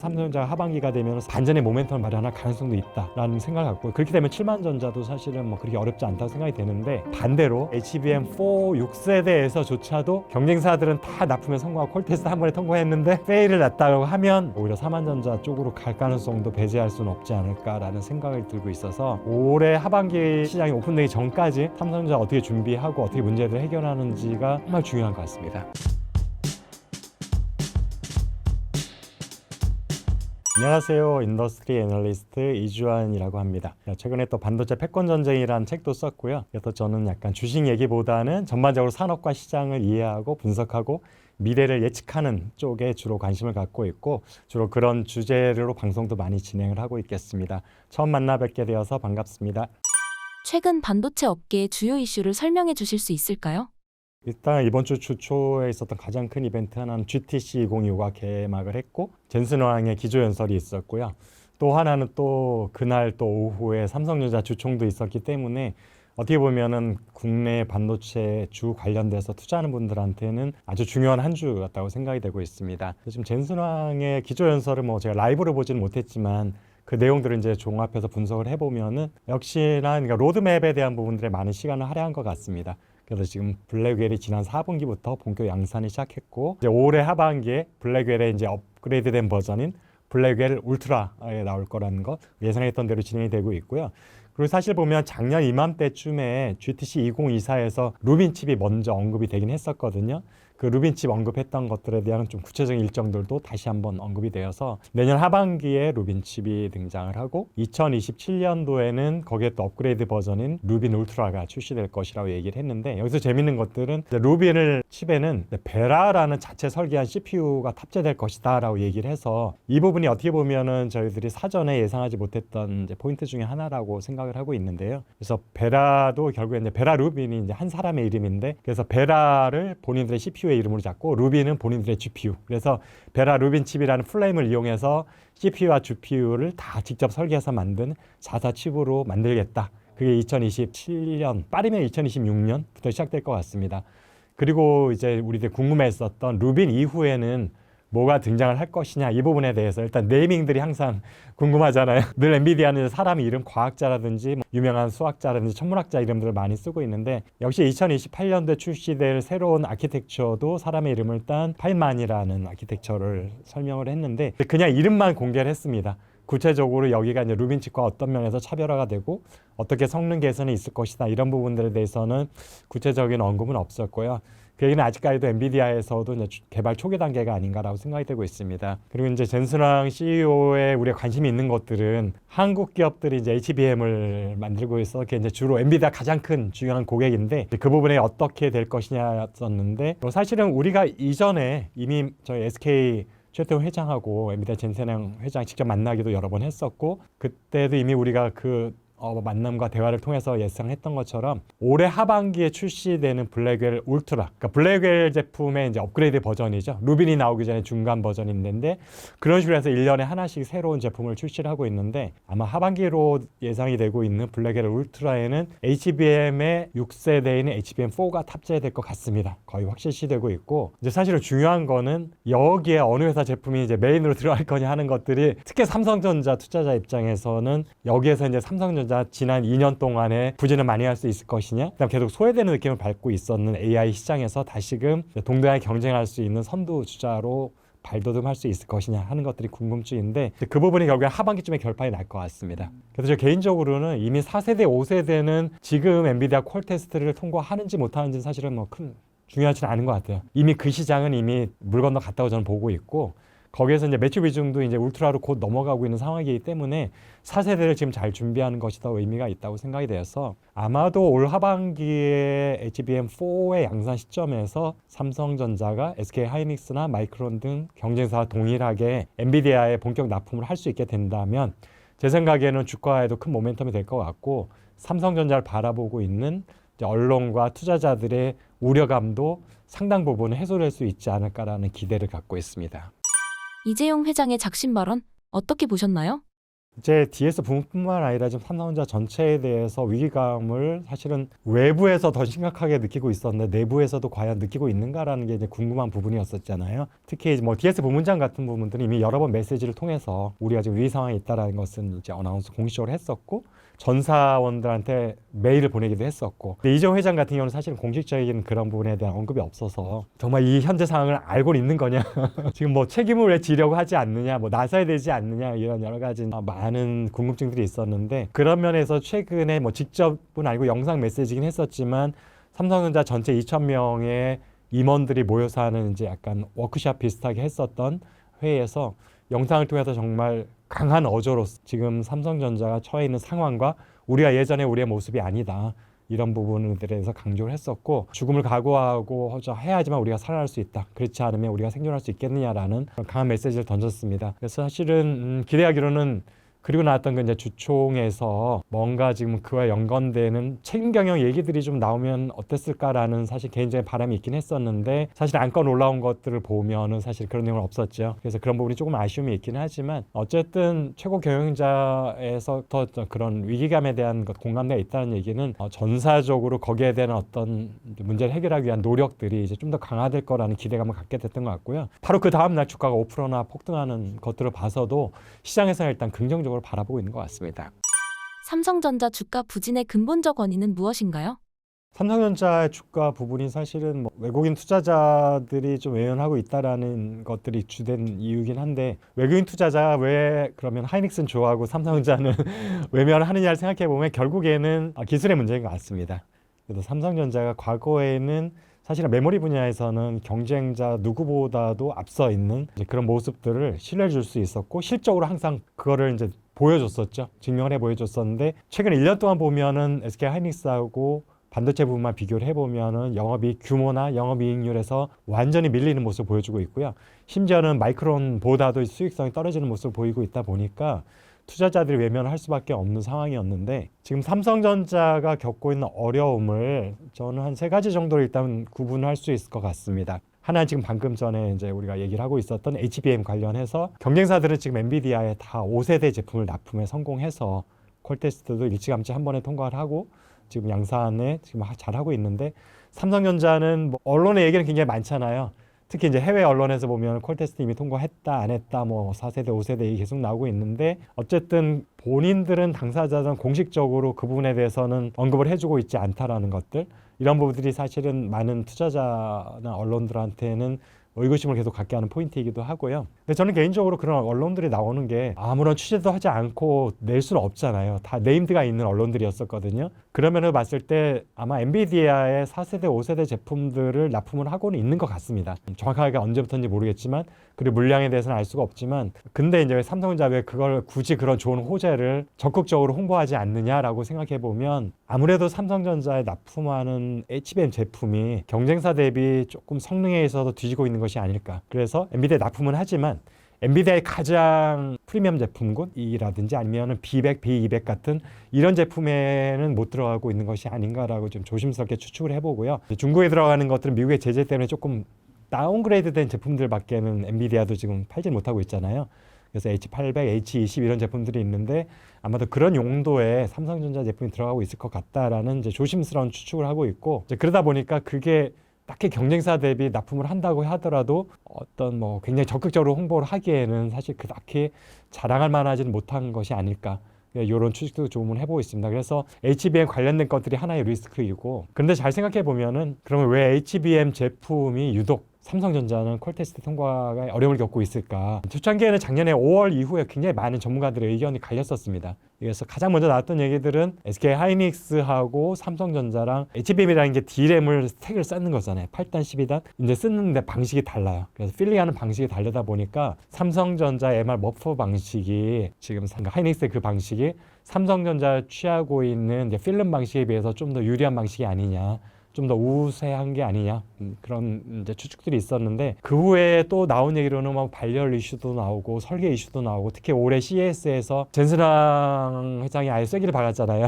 삼성전자가 하반기가 되면 반전의 모멘텀을 마련할 가능성도 있다라는 생각을 갖고, 그렇게 되면 7만전자도 사실은 뭐 그렇게 어렵지 않다고 생각이 되는데, 반대로 HBM4 6세대에서조차도 경쟁사들은 다 납품에 성공하고 콜테스트 한 번에 통과했는데 페일을 났다고 하면 오히려 4만전자 쪽으로 갈 가능성도 배제할 수는 없지 않을까라는 생각을 들고 있어서, 올해 하반기 시장이 오픈되기 전까지 삼성전자 어떻게 준비하고 어떻게 문제를 해결하는지가 정말 중요한 것 같습니다. 안녕하세요. 인더스트리 애널리스트 이주환이라고 합니다. 최근에 또 반도체 패권 전쟁이라는 책도 썼고요. 그래서 저는 약간 주식 얘기보다는 전반적으로 산업과 시장을 이해하고 분석하고 미래를 예측하는 쪽에 주로 관심을 갖고 있고, 주로 그런 주제로 방송도 많이 진행을 하고 있겠습니다. 처음 만나 뵙게 되어서 반갑습니다. 최근 반도체 업계의 주요 이슈를 설명해 주실 수 있을까요? 일단 이번 주 초에 있었던 가장 큰 이벤트 하나는 GTC 2025가 개막을 했고, 젠슨 왕의 기조연설이 있었고요. 또 하나는 또 그날 또 오후에 삼성전자 주총도 있었기 때문에 어떻게 보면은 국내 반도체 주 관련돼서 투자하는 분들한테는 아주 중요한 한 주였다고 생각이 되고 있습니다. 지금 젠슨 왕의 기조연설을 뭐 제가 라이브로 보지는 못했지만 그 내용들을 이제 종합해서 분석을 해보면은 역시나 그러니까 로드맵에 대한 부분들에 많은 시간을 할애한 것 같습니다. 그래서 지금 블랙웰이 지난 4분기부터 본격 양산이 시작했고, 이제 올해 하반기에 블랙웰의 이제 업그레이드된 버전인 블랙웰 울트라에 나올 거라는 거 예상했던 대로 진행이 되고 있고요. 그리고 사실 보면 작년 이맘때쯤에 GTC 2024에서 루빈 칩이 먼저 언급이 되긴 했었거든요. 그 루빈 칩 언급했던 것들에 대한 좀 구체적인 일정들도 다시 한번 언급이 되어서 내년 하반기에 루빈 칩이 등장을 하고, 2027년도에는 거기에 또 업그레이드 버전인 루빈 울트라가 출시될 것이라고 얘기를 했는데, 여기서 재밌는 것들은 루빈을 칩에는 베라라는 자체 설계한 CPU가 탑재될 것이다 라고 얘기를 해서, 이 부분이 어떻게 보면은 저희들이 사전에 예상하지 못했던 이제 포인트 중에 하나라고 생각을 하고 있는데요. 그래서 베라도 결국에 이제 베라 루빈이 이제 한 사람의 이름인데, 그래서 베라를 본인들의 CPU의 이름으로 잡고 루빈은 본인들의 GPU, 그래서 베라 루빈 칩이라는 플레임을 이용해서 CPU와 GPU를 다 직접 설계해서 만든 자사 칩으로 만들겠다. 그게 2027년, 빠르면 2026년부터 시작될 것 같습니다. 그리고 이제 우리들 궁금했었던 루빈 이후에는 뭐가 등장을 할 것이냐, 이 부분에 대해서 일단 네이밍들이 항상 궁금하잖아요. 늘 엔비디아는 사람 이름, 과학자라든지 유명한 수학자라든지 천문학자 이름들을 많이 쓰고 있는데, 역시 2028년도에 출시될 새로운 아키텍처도 사람의 이름을 딴 파인만이라는 아키텍처를 설명을 했는데, 그냥 이름만 공개를 했습니다. 구체적으로 여기가 이제 루빈 칩과 어떤 면에서 차별화가 되고 어떻게 성능 개선이 있을 것이다, 이런 부분들에 대해서는 구체적인 언급은 없었고요. 그 얘기는 아직까지도 엔비디아에서도 이제 개발 초기 단계가 아닌가라고 생각이 되고 있습니다. 그리고 이제 젠슨왕 CEO의 우리가 관심이 있는 것들은 한국 기업들이 이제 HBM을 만들고 있어, 그게 이제 주로 엔비디아 가장 큰 중요한 고객인데, 그 부분에 어떻게 될 것이냐였었는데, 사실은 우리가 이전에 이미 저희 SK 최태원 회장하고 엔비디아 젠슨왕 회장 직접 만나기도 여러 번 했었고, 그때도 이미 우리가 그 만남과 대화를 통해서 예상했던 것처럼 올해 하반기에 출시되는 블랙웰 울트라, 그러니까 블랙웰 제품의 이제 업그레이드 버전이죠. 루빈이 나오기 전에 중간 버전이 있는데, 그런 식으로 해서 1년에 하나씩 새로운 제품을 출시를 하고 있는데, 아마 하반기로 예상이 되고 있는 블랙웰 울트라에는 HBM의 6세대인 HBM4가 탑재될 것 같습니다. 거의 확실시되고 있고, 이제 사실은 중요한 거는 여기에 어느 회사 제품이 이제 메인으로 들어갈 거냐 하는 것들이, 특히 삼성전자 투자자 입장에서는 여기에서 이제 삼성전자 지난 2년 동안에 부진을 많이 할 수 있을 것이냐, 그다음 계속 소외되는 느낌을 받고 있었는 AI 시장에서 다시금 동등하게 경쟁할 수 있는 선두 주자로 발돋움할 수 있을 것이냐 하는 것들이 궁금증인데, 그 부분이 결국에 하반기쯤에 결판이 날 것 같습니다. 그래서 저 개인적으로는 이미 4세대, 5세대는 지금 엔비디아 콜 테스트를 통과하는지 못하는지는 사실은 뭐 큰 중요하지는 않은 것 같아요. 이미 그 시장은 이미 물 건너 갔다고 저는 보고 있고, 거기에서 이제 매출 비중도 이제 울트라로 곧 넘어가고 있는 상황이기 때문에 4세대를 지금 잘 준비하는 것이 더 의미가 있다고 생각이 되어서, 아마도 올 하반기에 HBM4의 양산 시점에서 삼성전자가 SK 하이닉스나 마이크론 등 경쟁사와 동일하게 엔비디아에 본격 납품을 할 수 있게 된다면, 제 생각에는 주가에도 큰 모멘텀이 될 것 같고, 삼성전자를 바라보고 있는 언론과 투자자들의 우려감도 상당 부분 해소될 수 있지 않을까라는 기대를 갖고 있습니다. 이재용 회장의 작심 발언 어떻게 보셨나요? 이제 DS 부분뿐만 아니라 지금 삼성전자 전체에 대해서 위기감을 사실은 외부에서 더 심각하게 느끼고 있었는데 내부에서도 과연 느끼고 있는가라는 게 이제 궁금한 부분이었었잖아요. 특히 뭐 DS 부문장 같은 부분들은 이미 여러 번 메시지를 통해서 우리가 지금 위기 상황에 있다라는 것은 이제 어나운스 공식적으로 했었고 전사원들한테 메일을 보내기도 했었고, 근데 이재용 회장 같은 경우는 사실은 공식적인 그런 부분에 대한 언급이 없어서 정말 이 현재 상황을 알고 있는 거냐 지금 뭐 책임을 왜 지려고 하지 않느냐, 뭐 나서야 되지 않느냐, 이런 여러 가지 많은 궁금증들이 있었는데, 그런 면에서 최근에 뭐 직접은 아니고 영상 메시지긴 했었지만 삼성전자 전체 2,000명의 임원들이 모여서 하는 이제 약간 워크숍 비슷하게 했었던 회의에서 영상을 통해서 정말 강한 어조로서 지금 삼성전자가 처해 있는 상황과 우리가 예전에 우리의 모습이 아니다, 이런 부분들에 대해서 강조를 했었고, 죽음을 각오하고 해야지만 우리가 살아날 수 있다, 그렇지 않으면 우리가 생존할 수 있겠느냐라는 강한 메시지를 던졌습니다. 그래서 사실은 기대하기로는 그리고 나왔던 그 이제 주총에서 뭔가 지금 그와 연관되는 책임 경영 얘기들이 좀 나오면 어땠을까라는 사실 개인적인 바람이 있긴 했었는데, 사실 안건 올라온 것들을 보면은 사실 그런 내용은 없었죠. 그래서 그런 부분이 조금 아쉬움이 있기는 하지만 어쨌든 최고 경영자에서부터 그런 위기감에 대한 공감대가 있다는 얘기는 전사적으로 거기에 대한 어떤 문제를 해결하기 위한 노력들이 이제 좀 더 강화될 거라는 기대감을 갖게 됐던 것 같고요. 바로 그 다음 날 주가가 5%나 폭등하는 것들을 봐서도 시장에서는 일단 긍정적으로 바라보고 있는 것 같습니다. 삼성전자 주가 부진의 근본적 원인은 무엇인가요? 삼성전자의 주가 부분이 사실은 뭐 외국인 투자자들이 좀 외면하고 있다라는 것들이 주된 이유긴 한데, 외국인 투자자가 왜 그러면 하이닉스는 좋아하고 삼성전자는 외면을 하느냐를 생각해 보면 결국에는 기술의 문제인 것 같습니다. 그래서 삼성전자가 과거에는 사실은 메모리 분야에서는 경쟁자 누구보다도 앞서 있는 이제 그런 모습들을 신뢰해 줄 수 있었고, 실적으로 항상 그거를 이제 보여줬었죠. 증명을 해 보여줬었는데, 최근 1년 동안 보면은 SK 하이닉스하고 반도체 부분만 비교를 해보면은 영업이익 규모나 영업이익률에서 완전히 밀리는 모습을 보여주고 있고요. 심지어는 마이크론보다도 수익성이 떨어지는 모습을 보이고 있다 보니까 투자자들이 외면을 할 수밖에 없는 상황이었는데, 지금 삼성전자가 겪고 있는 어려움을 저는 한 3가지 정도로 일단 구분할 수 있을 것 같습니다. 하나는 지금 방금 전에 이제 우리가 얘기를 하고 있었던 HBM 관련해서 경쟁사들은 지금 엔비디아에 다 5세대 제품을 납품에 성공해서 콜테스트도 일찌감치 한 번에 통과를 하고 지금 양산에 지금 잘하고 있는데, 삼성전자는 뭐 언론의 얘기는 굉장히 많잖아요. 특히 이제 해외 언론에서 보면 콜테스트 이미 통과했다 안 했다 뭐 4세대 5세대 얘기 계속 나오고 있는데, 어쨌든 본인들은 당사자들은 공식적으로 그 부분에 대해서는 언급을 해주고 있지 않다라는 것들, 이런 부분들이 사실은 많은 투자자나 언론들한테는 의구심을 계속 갖게 하는 포인트이기도 하고요. 근데 저는 개인적으로 그런 언론들이 나오는 게 아무런 취재도 하지 않고 낼 수는 없잖아요. 다 네임드가 있는 언론들이었었거든요. 그러면은 봤을 때 아마 엔비디아의 4세대, 5세대 제품들을 납품을 하고는 있는 것 같습니다. 정확하게 언제부터인지 모르겠지만, 그리고 물량에 대해서는 알 수가 없지만, 근데 이제 삼성전자 왜 그걸 굳이 그런 좋은 호재를 적극적으로 홍보하지 않느냐라고 생각해 보면, 아무래도 삼성전자에 납품하는 HBM 제품이 경쟁사 대비 조금 성능에 있어서 뒤지고 있는 것이 아닐까. 그래서 엔비디아에 납품은 하지만 엔비디아의 가장 프리미엄 제품군이라든지 아니면 B100, B200 같은 이런 제품에는 못 들어가고 있는 것이 아닌가라고 좀 조심스럽게 추측을 해보고요. 중국에 들어가는 것들은 미국의 제재 때문에 조금 다운그레이드된 제품들밖에는 엔비디아도 지금 팔지 못하고 있잖아요. 그래서 H800, H20 이런 제품들이 있는데 아마도 그런 용도의 삼성전자 제품이 들어가고 있을 것 같다라는 이제 조심스러운 추측을 하고 있고, 이제 그러다 보니까 그게 딱히 경쟁사 대비 납품을 한다고 하더라도 어떤 뭐 굉장히 적극적으로 홍보를 하기에는 사실 그렇게 자랑할 만하지는 못한 것이 아닐까, 이런 추측도 좀 해보고 있습니다. 그래서 HBM 관련된 것들이 하나의 리스크이고, 그런데 잘 생각해 보면은 그러면 왜 HBM 제품이 유독 삼성전자는 콜테스트 통과가 어려움을 겪고 있을까? 초창기에는 작년에 5월 이후에 굉장히 많은 전문가들의 의견이 갈렸었습니다. 그래서 가장 먼저 나왔던 얘기들은 SK 하이닉스하고 삼성전자랑 HBM이라는 게 D램을 스택을 쌓는 거잖아요. 8단, 12단. 이제 쓰는데 방식이 달라요. 그래서 필링하는 방식이 다르다 보니까 삼성전자 MR 머퍼 방식이 지금 하이닉스의 그 방식이 삼성전자 취하고 있는 이제 필름 방식에 비해서 좀 더 유리한 방식이 아니냐, 좀 더 우세한 게 아니냐, 그런 이제 추측들이 있었는데, 그 후에 또 나온 얘기로는 뭐 발열 이슈도 나오고 설계 이슈도 나오고, 특히 올해 CES에서 젠스랑 회장이 아예 쐐기를 박았잖아요.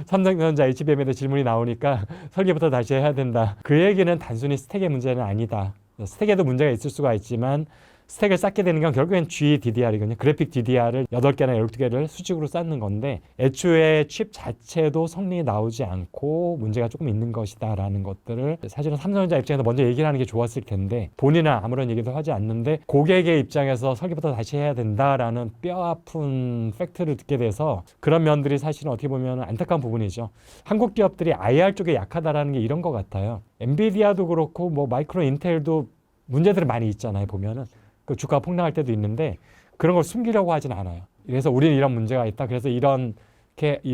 삼성전자 HBM에 대해 질문이 나오니까 설계부터 다시 해야 된다. 그 얘기는 단순히 스택의 문제는 아니다. 스택에도 문제가 있을 수가 있지만 스택을 쌓게 되는 건 결국엔 GDDR이거든요. 그래픽 DDR을 8개나 12개를 수직으로 쌓는 건데 애초에 칩 자체도 성능이 나오지 않고 문제가 조금 있는 것이다 라는 것들을 사실은 삼성전자 입장에서 먼저 얘기를 하는 게 좋았을 텐데 본인은 아무런 얘기도 하지 않는데 고객의 입장에서 설계부터 다시 해야 된다라는 뼈아픈 팩트를 듣게 돼서 그런 면들이 사실은 어떻게 보면 안타까운 부분이죠. 한국 기업들이 IR 쪽에 약하다라는 게 이런 것 같아요. 엔비디아도 그렇고 뭐 마이크로 인텔도 문제들이 많이 있잖아요. 보면은 그 주가가 폭락할 때도 있는데 그런 걸 숨기려고 하진 않아요. 그래서 우리는 이런 문제가 있다. 그래서 이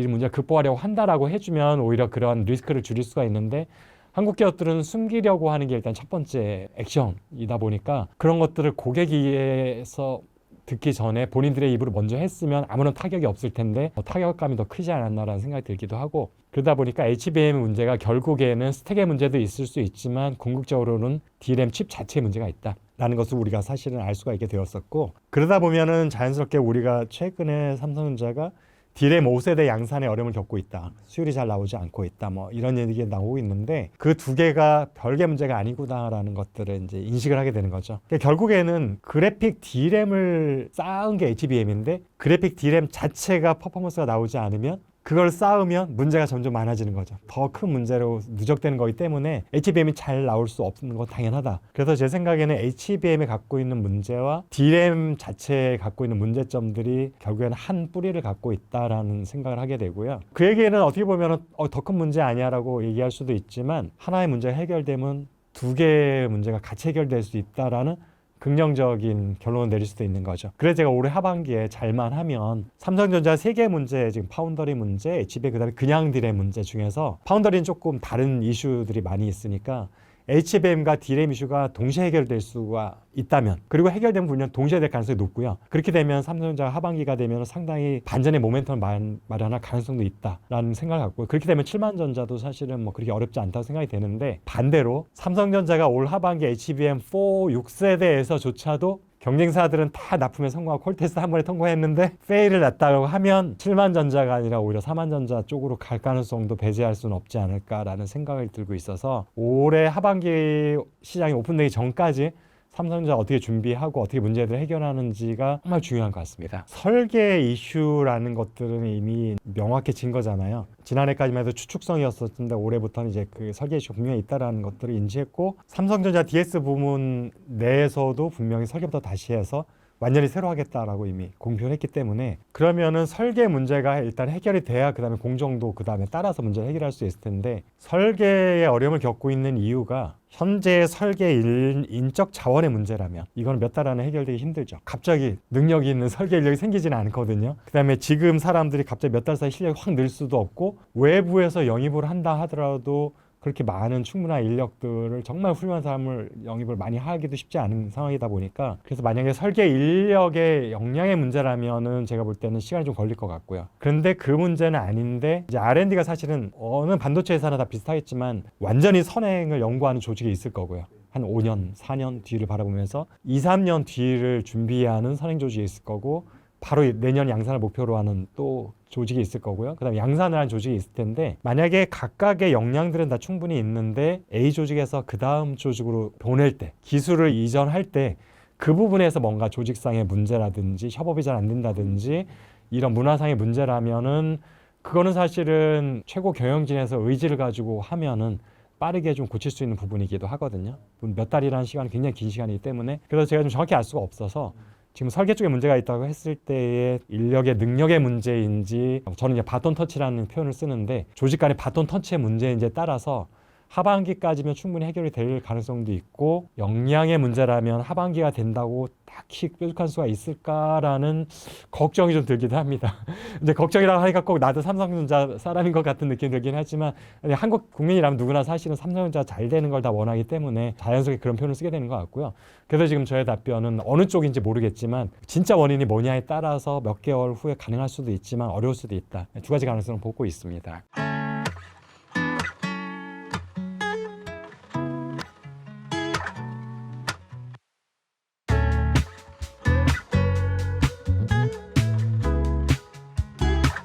문제를 극복하려고 한다라고 해주면 오히려 그런 리스크를 줄일 수가 있는데 한국 기업들은 숨기려고 하는 게 일단 첫 번째 액션이다 보니까 그런 것들을 고객에서 듣기 전에 본인들의 입으로 먼저 했으면 아무런 타격이 없을 텐데 타격감이 더 크지 않았나라는 생각이 들기도 하고 그러다 보니까 HBM의 문제가 결국에는 스택의 문제도 있을 수 있지만 궁극적으로는 DRAM 칩 자체의 문제가 있다라는 것을 우리가 사실은 알 수가 있게 되었었고 그러다 보면은 자연스럽게 우리가 최근에 삼성전자가 DRAM 5세대 양산의 어려움을 겪고 있다. 수율이 잘 나오지 않고 있다. 뭐 이런 얘기가 나오고 있는데 그 두 개가 별개 문제가 아니구나라는 것들을 이제 인식을 하게 되는 거죠. 그러니까 결국에는 그래픽 DRAM을 쌓은 게 HBM인데 그래픽 DRAM 자체가 퍼포먼스가 나오지 않으면 그걸 쌓으면 문제가 점점 많아지는 거죠. 더 큰 문제로 누적되는 거기 때문에 HBM이 잘 나올 수 없는 건 당연하다. 그래서 제 생각에는 HBM이 갖고 있는 문제와 DRAM 자체에 갖고 있는 문제점들이 결국에는 한 뿌리를 갖고 있다라는 생각을 하게 되고요. 그 얘기는 어떻게 보면 더 큰 문제 아니야라고 얘기할 수도 있지만 하나의 문제가 해결되면 두 개의 문제가 같이 해결될 수 있다라는 긍정적인 결론을 내릴 수도 있는 거죠. 그래서 제가 올해 하반기에 잘만 하면 삼성전자 3개 문제, 지금 파운더리 문제, HBM 그다음에 그냥 DRAM 문제 중에서 파운더리는 조금 다른 이슈들이 많이 있으니까 HBM과 DRAM 이슈가 동시에 해결될 수가 있다면 그리고 해결되면 분명 동시에 될 가능성이 높고요. 그렇게 되면 삼성전자가 하반기가 되면 상당히 반전의 모멘텀을 마련할 가능성도 있다라는 생각을 갖고 그렇게 되면 7만전자도 사실은 뭐 그렇게 어렵지 않다고 생각이 되는데 반대로 삼성전자가 올 하반기 HBM4 6세대에서조차도 경쟁사들은 다 납품에 성공하고 콜테스트 한 번에 통과했는데 페일을 났다고 하면 7만전자가 아니라 오히려 4만전자 쪽으로 갈 가능성도 배제할 수는 없지 않을까라는 생각을 들고 있어서 올해 하반기 시장이 오픈되기 전까지 삼성전자 어떻게 준비하고 어떻게 문제들을 해결하는지가 정말 중요한 것 같습니다. 설계 이슈라는 것들은 이미 명확해진 거잖아요. 지난해까지만 해도 추측성이었었는데 올해부터는 이제 그 설계 이슈가 분명히 있다라는 것들을 인지했고 삼성전자 DS 부문 내에서도 분명히 설계부터 다시 해서 완전히 새로 하겠다라고 이미 공표를 했기 때문에 그러면은 설계 문제가 일단 해결이 돼야 그다음에 공정도 그다음에 따라서 문제를 해결할 수 있을 텐데 설계의 어려움을 겪고 있는 이유가 현재 설계 인적 자원의 문제라면 이건 몇 달 안에 해결되기 힘들죠. 갑자기 능력이 있는 설계 인력이 생기지는 않거든요. 그다음에 지금 사람들이 갑자기 몇 달 사이 실력이 확 늘 수도 없고 외부에서 영입을 한다 하더라도 그렇게 많은 충분한 인력들을 정말 훌륭한 사람을 영입을 많이 하기도 쉽지 않은 상황이다 보니까 그래서 만약에 설계 인력의 역량의 문제라면은 제가 볼 때는 시간이 좀 걸릴 것 같고요. 그런데 그 문제는 아닌데 이제 R&D가 사실은 어느 반도체 회사나 다 비슷하겠지만 완전히 선행을 연구하는 조직이 있을 거고요. 한 5년, 4년 뒤를 바라보면서 2, 3년 뒤를 준비하는 선행 조직이 있을 거고 바로 내년 양산을 목표로 하는 또 조직이 있을 거고요. 그다음에 양산을 한 조직이 있을 텐데 만약에 각각의 역량들은 다 충분히 있는데 A 조직에서 그 다음 조직으로 보낼 때 기술을 이전할 때 그 부분에서 뭔가 조직상의 문제라든지 협업이 잘 안 된다든지 이런 문화상의 문제라면은 그거는 사실은 최고 경영진에서 의지를 가지고 하면은 빠르게 좀 고칠 수 있는 부분이기도 하거든요. 몇 달이라는 시간은 굉장히 긴 시간이기 때문에 그래서 제가 좀 정확히 알 수가 없어서 지금 설계 쪽에 문제가 있다고 했을 때의 인력의 능력의 문제인지 저는 이제 바톤 터치라는 표현을 쓰는데 조직 간의 바톤 터치의 문제인지에 따라서 하반기까지면 충분히 해결이 될 가능성도 있고 역량의 문제라면 하반기가 된다고 딱히 뾰족한 수가 있을까라는 걱정이 좀 들기도 합니다. 이제 걱정이라고 하니까 꼭 나도 삼성전자 사람인 것 같은 느낌이 들긴 하지만 한국 국민이라면 누구나 사실은 삼성전자 잘 되는 걸 다 원하기 때문에 자연스럽게 그런 표현을 쓰게 되는 것 같고요. 그래서 지금 저의 답변은 어느 쪽인지 모르겠지만 진짜 원인이 뭐냐에 따라서 몇 개월 후에 가능할 수도 있지만 어려울 수도 있다. 두 가지 가능성을 보고 있습니다.